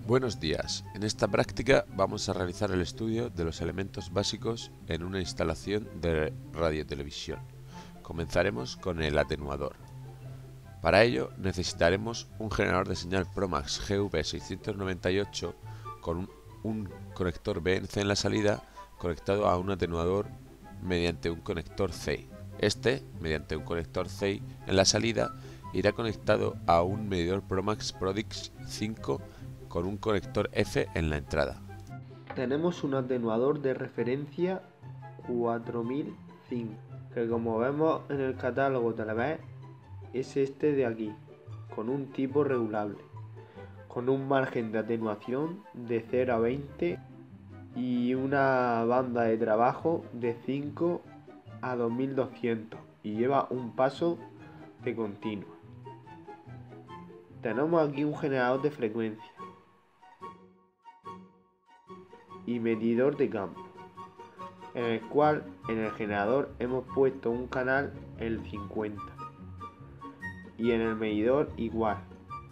Buenos días, en esta práctica vamos a realizar el estudio de los elementos básicos en una instalación de radiotelevisión. Comenzaremos con el atenuador. Para ello necesitaremos un generador de señal Promax GV698 con un conector BNC en la salida conectado a un atenuador mediante un conector CI. Este, mediante un conector CI en la salida, irá conectado a un medidor Promax Prodix 5 con un conector F en la entrada. Tenemos un atenuador de referencia 4005, que como vemos en el catálogo Televes es este de aquí, con un tipo regulable, con un margen de atenuación de 0 a 20 y una banda de trabajo de 5 a 2200 y lleva un paso de continua. Tenemos aquí un generador de frecuencia y medidor de campo, en el cual en el generador hemos puesto un canal el 50 y en el medidor igual,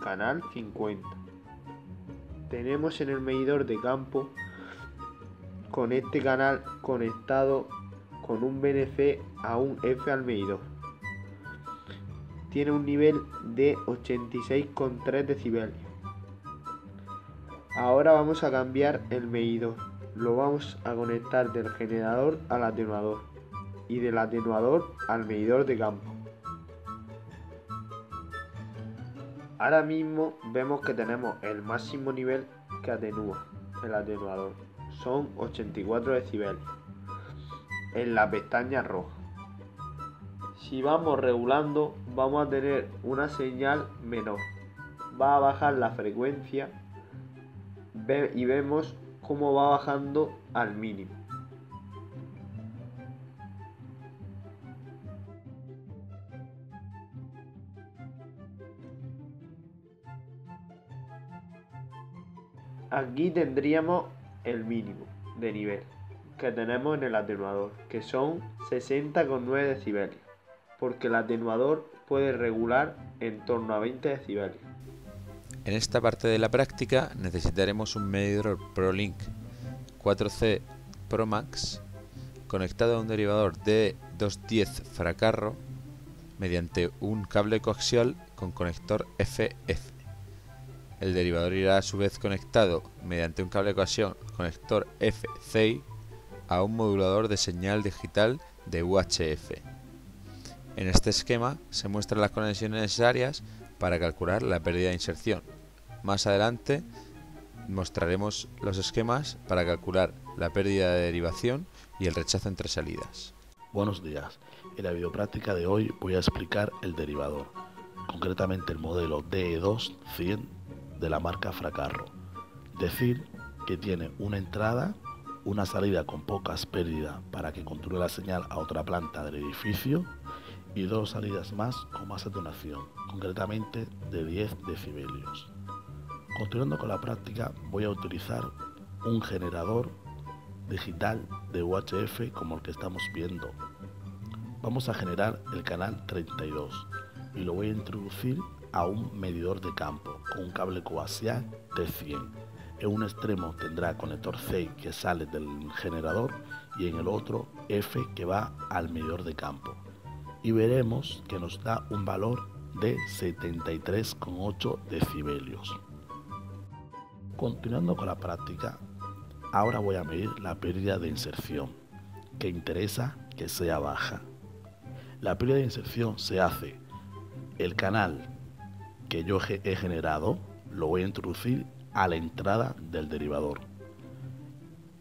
canal 50. Tenemos en el medidor de campo con este canal conectado con un BNC a un F al medidor. Tiene un nivel de 86,3 decibelios. Ahora vamos a cambiar el medidor. Lo vamos a conectar del generador al atenuador y del atenuador al medidor de campo. Ahora mismo vemos que tenemos el máximo nivel que atenúa el atenuador. Son 84 decibelios en la pestaña roja. Si vamos regulando, vamos a tener una señal menor. Va a bajar la frecuencia y vemos cómo va bajando al mínimo. Aquí tendríamos el mínimo de nivel que tenemos en el atenuador, que son 60,9 decibelios, porque el atenuador puede regular en torno a 20 decibelios. En esta parte de la práctica necesitaremos un medidor ProLink 4C Promax conectado a un derivador D210 Fracarro mediante un cable coaxial con conector FF. El derivador irá a su vez conectado mediante un cable coaxial conector FCI a un modulador de señal digital de UHF. En este esquema se muestran las conexiones necesarias para calcular la pérdida de inserción. Más adelante mostraremos los esquemas para calcular la pérdida de derivación y el rechazo entre salidas. Buenos días, en la videopráctica de hoy voy a explicar el derivador, concretamente el modelo DE2-100 de la marca Fracarro. Decir que tiene una entrada, una salida con pocas pérdidas para que continúe la señal a otra planta del edificio y dos salidas más con más atenuación, concretamente de 10 decibelios. Continuando con la práctica, voy a utilizar un generador digital de UHF como el que estamos viendo. Vamos a generar el canal 32 y lo voy a introducir a un medidor de campo con un cable coaxial T100. En un extremo tendrá conector C que sale del generador y en el otro F que va al medidor de campo. Y veremos que nos da un valor de 73,8 decibelios. Continuando con la práctica, ahora voy a medir la pérdida de inserción, que interesa que sea baja. La pérdida de inserción se hace el canal que yo he generado, lo voy a introducir a la entrada del derivador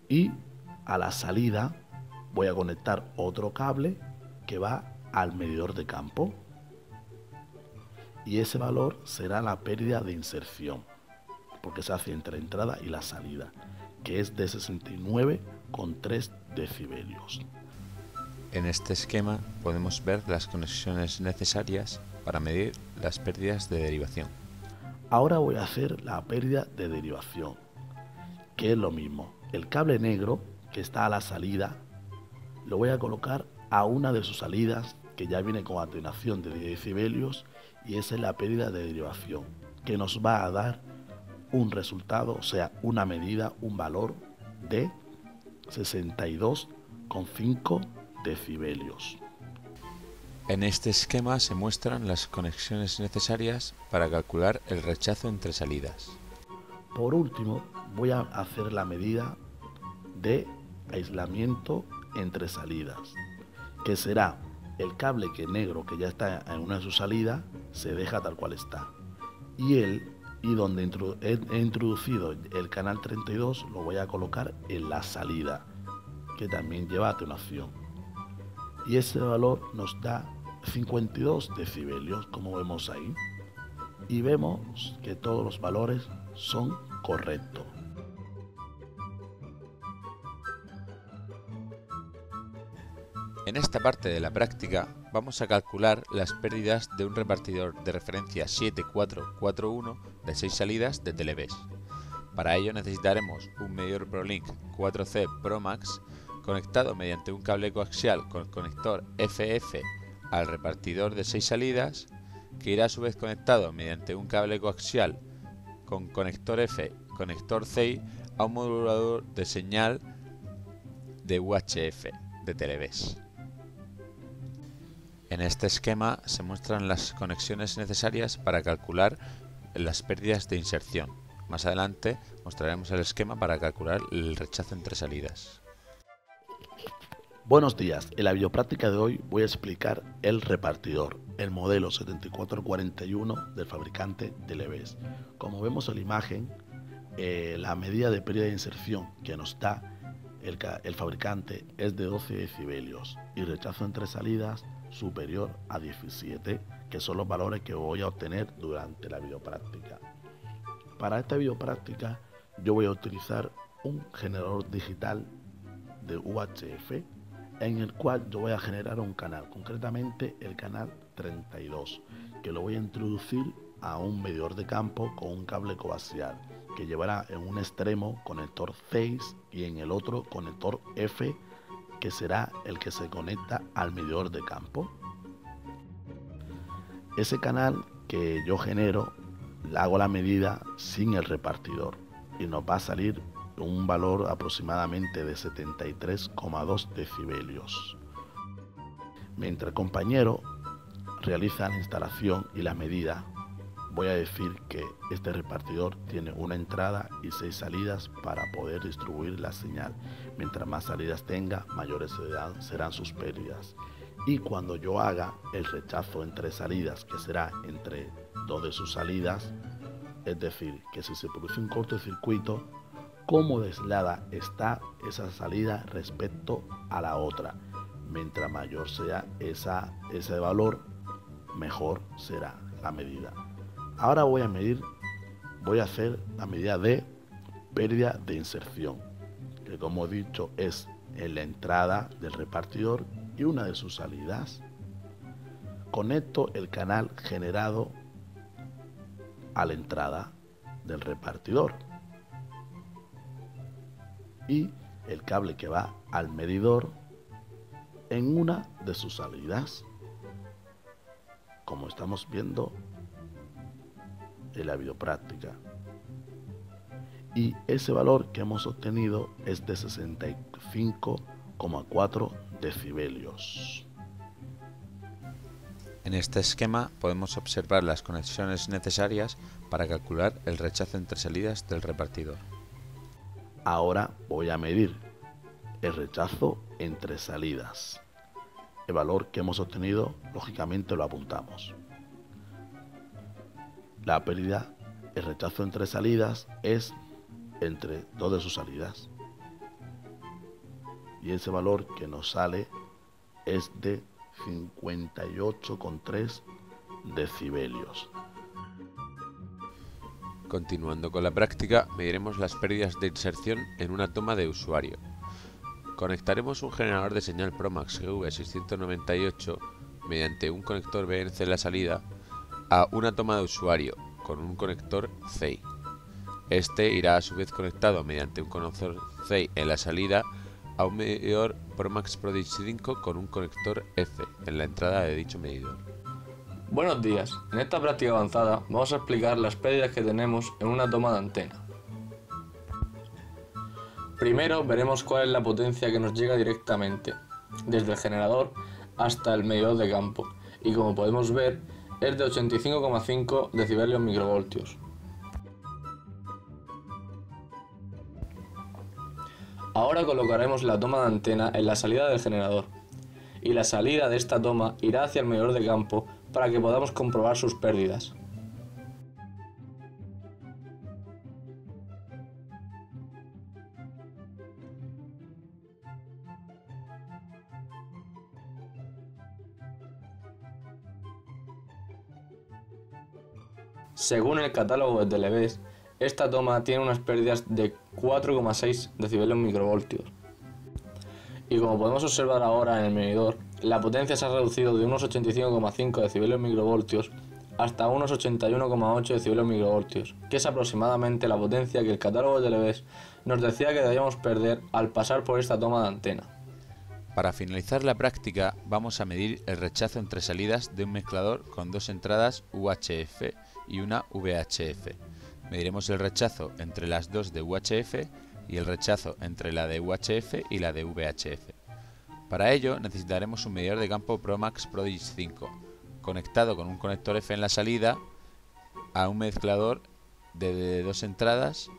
y a la salida voy a conectar otro cable que va al medidor de campo y ese valor será la pérdida de inserción porque se hace entre la entrada y la salida, que es de 69,3 decibelios. En este esquema podemos ver las conexiones necesarias para medir las pérdidas de derivación. Ahora voy a hacer la pérdida de derivación, que es lo mismo. El cable negro que está a la salida lo voy a colocar a una de sus salidas que ya viene con atenuación de 10 decibelios y esa es la pérdida de derivación, que nos va a dar un resultado, o sea, una medida, un valor de 62,5 decibelios. En este esquema se muestran las conexiones necesarias para calcular el rechazo entre salidas. Por último, voy a hacer la medida de aislamiento entre salidas, que será el cable negro que ya está en una de sus salidas, se deja tal cual está. Y donde he introducido el canal 32 lo voy a colocar en la salida, que también lleva atenuación. Y ese valor nos da 52 decibelios, como vemos ahí. Y vemos que todos los valores son correctos. En esta parte de la práctica vamos a calcular las pérdidas de un repartidor de referencia 7441 de 6 salidas de Televes. Para ello necesitaremos un medidor ProLink 4C Pro Max conectado mediante un cable coaxial con conector FF al repartidor de 6 salidas, que irá a su vez conectado mediante un cable coaxial con conector F, conector CI a un modulador de señal de UHF de Televes. En este esquema se muestran las conexiones necesarias para calcular las pérdidas de inserción. Más adelante mostraremos el esquema para calcular el rechazo entre salidas. Buenos días, en la videopráctica de hoy voy a explicar el repartidor, el modelo 7441 del fabricante Televes. Como vemos en la imagen, la medida de pérdida de inserción que nos da el fabricante es de 12 decibelios y rechazo entre salidas superior a 17, que son los valores que voy a obtener durante la videopráctica. Para esta videopráctica yo voy a utilizar un generador digital de UHF en el cual yo voy a generar un canal, concretamente el canal 32, que lo voy a introducir a un medidor de campo con un cable coaxial que llevará en un extremo conector 6 y en el otro conector F, que será el que se conecta al medidor de campo. Ese canal que yo genero, hago la medida sin el repartidor y nos va a salir un valor aproximadamente de 73,2 decibelios. Mientras el compañero realiza la instalación y la medida, voy a decir que este repartidor tiene una entrada y 6 salidas para poder distribuir la señal. Mientras más salidas tenga, mayores serán sus pérdidas. Y cuando yo haga el rechazo entre salidas, que será entre 2 de sus salidas, es decir, que si se produce un cortocircuito, cómo deslada está esa salida respecto a la otra. Mientras mayor sea ese valor, mejor será la medida. Ahora voy a hacer la medida de pérdida de inserción, que como he dicho es en la entrada del repartidor y una de sus salidas. Conecto el canal generado a la entrada del repartidor y el cable que va al medidor en una de sus salidas, como estamos viendo en la videopráctica. Y ese valor que hemos obtenido es de 65,4 decibelios. En este esquema podemos observar las conexiones necesarias para calcular el rechazo entre salidas del repartidor. Ahora voy a medir el rechazo entre salidas. El valor que hemos obtenido, lógicamente, lo apuntamos. La pérdida, el rechazo entre salidas es entre 2 de sus salidas. Y ese valor que nos sale es de 58,3 decibelios. Continuando con la práctica, mediremos las pérdidas de inserción en una toma de usuario. Conectaremos un generador de señal Promax GV698 mediante un conector BNC en la salida a una toma de usuario con un conector CEI. Este irá a su vez conectado mediante un conector CEI en la salida a un medidor Promax Prodigy 5 con un conector F en la entrada de dicho medidor. Buenos días, en esta práctica avanzada vamos a explicar las pérdidas que tenemos en una toma de antena. Primero veremos cuál es la potencia que nos llega directamente, desde el generador hasta el medidor de campo, y como podemos ver es de 85,5 decibelios microvoltios. Ahora colocaremos la toma de antena en la salida del generador, y la salida de esta toma irá hacia el medidor de campo para que podamos comprobar sus pérdidas. Según el catálogo de Televés, esta toma tiene unas pérdidas de 4,6 decibelios microvoltios. Y como podemos observar ahora en el medidor, la potencia se ha reducido de unos 85,5 decibelios microvoltios hasta unos 81,8 decibelios microvoltios, que es aproximadamente la potencia que el catálogo de Televés nos decía que debíamos perder al pasar por esta toma de antena. Para finalizar la práctica vamos a medir el rechazo entre salidas de un mezclador con dos entradas UHF y una VHF. Mediremos el rechazo entre las dos de UHF y el rechazo entre la de UHF y la de VHF. Para ello necesitaremos un medidor de campo Promax Prodigy 5, conectado con un conector F en la salida a un mezclador de dos entradas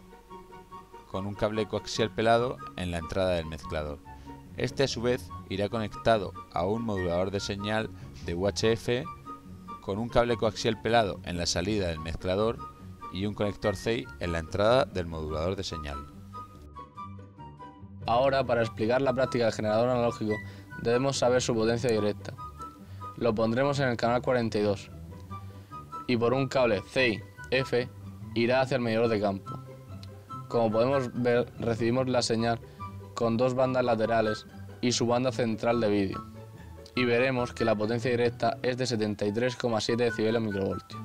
con un cable coaxial pelado en la entrada del mezclador. Este a su vez irá conectado a un modulador de señal de UHF con un cable coaxial pelado en la salida del mezclador y un conector CEI en la entrada del modulador de señal. Ahora, para explicar la práctica del generador analógico, debemos saber su potencia directa. Lo pondremos en el canal 42 y por un cable CEI-F irá hacia el medidor de campo. Como podemos ver, recibimos la señal con dos bandas laterales y su banda central de vídeo, y veremos que la potencia directa es de 73,7 decibelios microvoltios.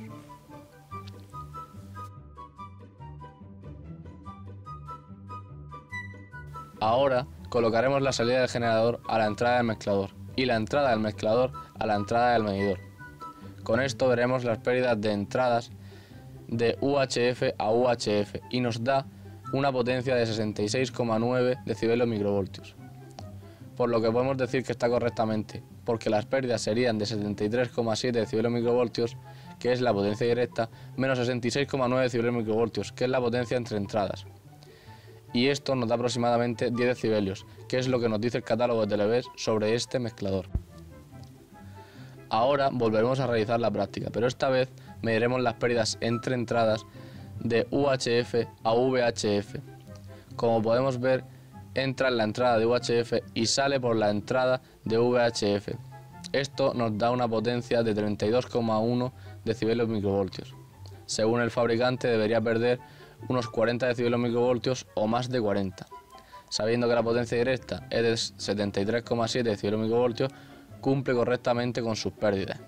Ahora colocaremos la salida del generador a la entrada del mezclador y la entrada del mezclador a la entrada del medidor. Con esto veremos las pérdidas de entradas de UHF a UHF y nos da una potencia de 66,9 decibelios microvoltios. Por lo que podemos decir que está correctamente, porque las pérdidas serían de 73,7 decibelios microvoltios, que es la potencia directa, menos 66,9 decibelios microvoltios, que es la potencia entre entradas. Y esto nos da aproximadamente 10 decibelios, que es lo que nos dice el catálogo de Televés sobre este mezclador. Ahora volveremos a realizar la práctica, pero esta vez mediremos las pérdidas entre entradas de UHF a VHF. Como podemos ver, entra en la entrada de UHF y sale por la entrada de VHF. Esto nos da una potencia de 32,1 decibelios microvoltios. Según el fabricante debería perder unos 40 decibelios microvoltios o más de 40. Sabiendo que la potencia directa es de 73,7 decibelios microvoltios, cumple correctamente con sus pérdidas.